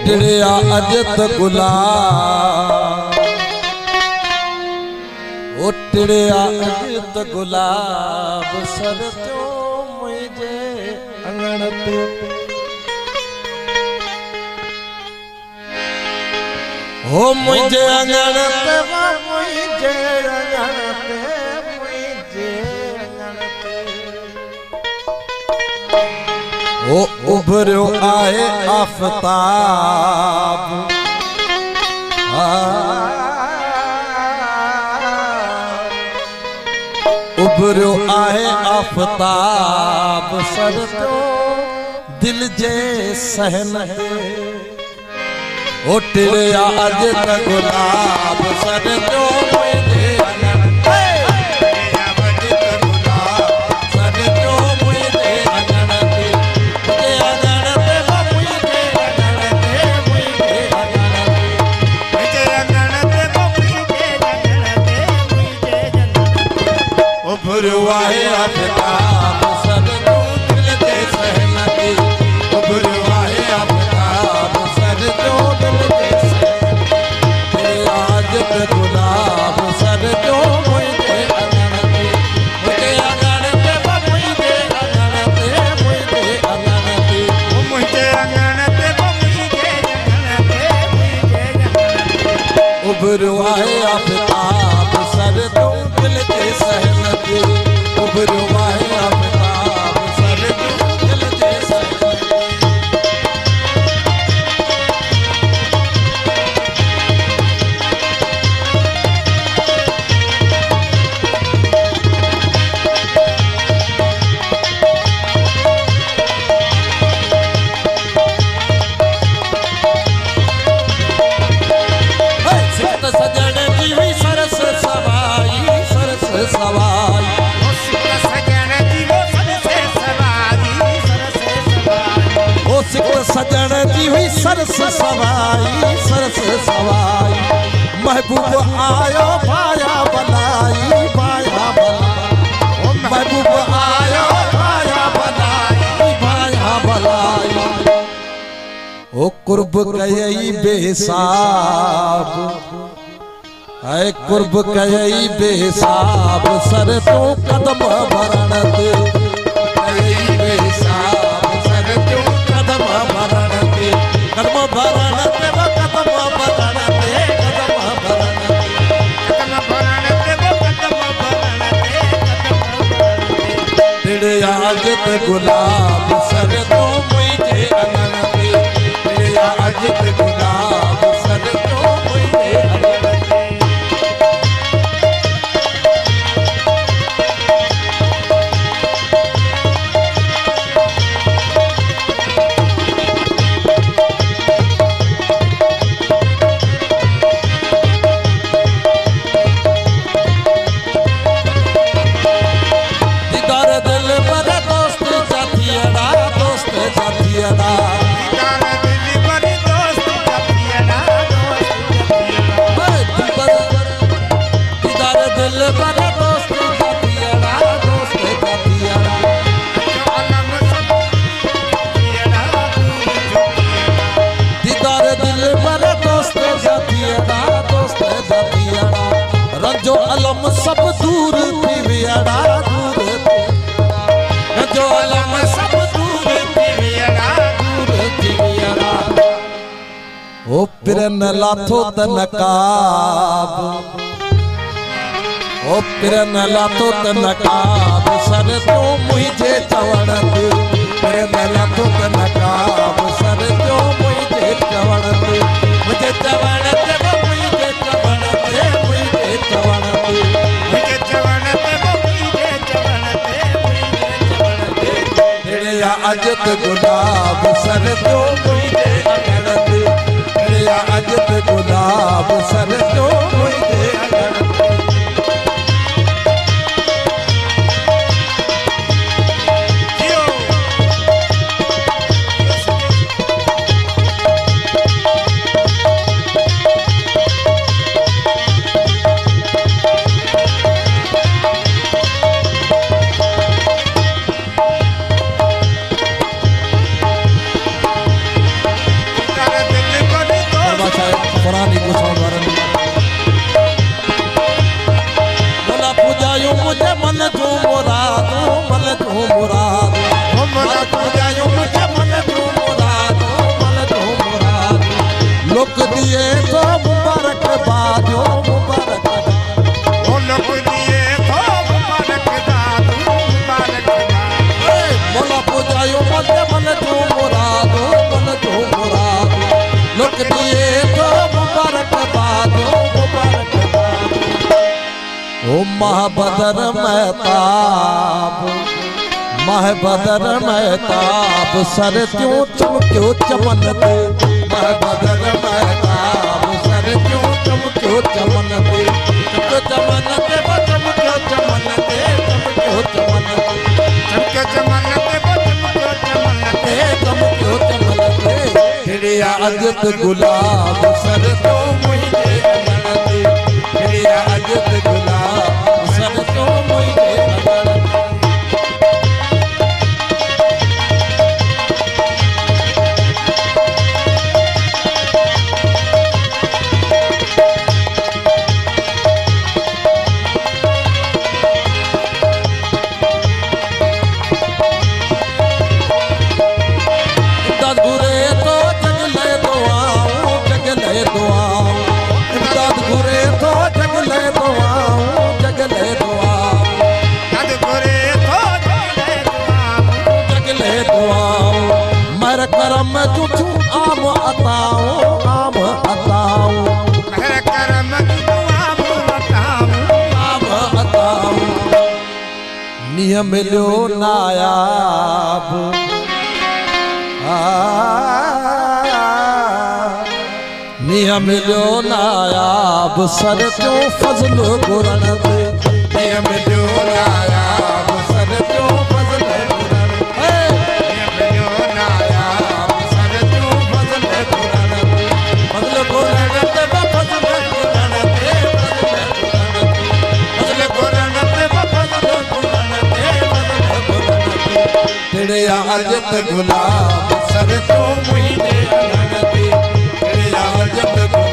टिड़िया अजत गुलाब, ओ टिड़िया अजत गुलाब sir तो मुझे अंगण ते, हो मुझे अंगण ते, मुझे अंगण ते, मुझे अंगण ते, ओ उभरियो आहे आफ़ताब, उभरियो आहे आफ़ताब सर तो दिल जे सहन ते, ओ टिड़िया अजत गुलाब सर तो मुझे अंगण ते, टिड़िया अजत गुलाब सर तो मुझे अंगण ते, मुझे अंगण ते, मुझे अंगण ते, मुझे अंगण ते, मुझे अंगण ते, मुझे अंगण ते, मुझे अंगण ते, उभरियो आहे आफ़ताब सर तो दिल जे सहन ते, उभरियो आहे आफ़ताब सर तो दिल जे सहन ते, टिड़िया अजत गुलाब सर तो मुझे अंगण ते, मुझे अंगण ते, मुझे अंगण ते, मुझे अंगण ते, मुझे अंगण ते, मुझे अंगण ते, मुझे अंगण ते, उभरियो आहे आफ़ताब सर तो दिल जे सहन ते, उभरियो आहे आफ़ताब सर तो दिल जे सहन ते। सिक्त सजण जी हुई सरस सवाई, सरस सवाई, वो सिक्त सजण जी वो सरस सवाई, ओ सिक्त सजण जी हुई सरस सवाई, सरस सवाई, महबूब आयो भाया बनाई, भाया बनाई, महबूब आयो भाया बनाई, भाया बनाई, ओ कुर्ब कयई बेहिसाब, है कुर्ब कयई बेहिसाब सर तो कदम भरण ते, कयई बेहिसाब सर तो कदम भरण ते, कदम भरण ते, वो कदम भरण ते, कदम भरण ते, कदम भरण ते, वो कदम भरण ते, कदम भरण ते, टिड़िया अजत गुलाब सर तो मुझे अंगण ते, टिड़िया अजत गुलाब सर तो मुझे अंगण ते। दीदार दिल पर दोस्त साथियड़ा, दोस्त साथियड़ा, दीदार दिल पर दोस्त साथियड़ा, दोस्त साथियड़ा, दीदार दिल पर दोस्त साथियड़ा, दोस्त साथियड़ा, जो अलम सब साथियड़ा, दीदार दिल पर दोस्त साथियड़ा, दोस्त साथियड़ा, रंजो अलम सब दूर थी वियड़ा, दूर थी, रंजो अलम सब दूर थी वियड़ा, दूर थी वियड़ा, ओ पिरन लाथो त नकाब, ओ पिरन लाथो त नकाब सर तो मुझे चवण ते, पिरन लाथो त नकाब सर तो मुझे चवण ते, मुझे चवण ते, मुझे चवण ते, मुझे चवण ते, मुझे चवण ते, मुझे चवण ते, मुझे चवण ते, टिड़िया अजत गुलाब सर तो मुझे अंगण ते, टिड़िया अजत गुलाब सर तो मुझे अंगण ते। जियो दीदार दिल तो मुबारक बाजो मुबारक ओ लोग दिए तो मुबारक दादू मुबारक दादू मोला पुजायो मत मन जो मुरादो लोक दिए तो मुबारक बाजो मुबारक ओ महाबदर महताब सर क्यों चमक्यो चमन ते महबदर महताब सर क्यों चमक्यो चमन ते चमक्यो चमन ते चमक्यो चमन ते चमके चमन ते चमक्यो चमन ते खिड़िया अजत गुलाब सर तो मुझे अमन ते खिड़िया अजत गुलाब सर तो मुझे अमन करम जुठू आम अताओ मेरे करम जुठू आम अताओ नियम मिलियो नायाब नियम मिलियो नायाब सर तो फजल गुरन ते नियम मिलियो नायाब सर तो फजल खिड़िया अजत गुलाब सर तो मुझे अमन ते खिड़िया अजत गुलाब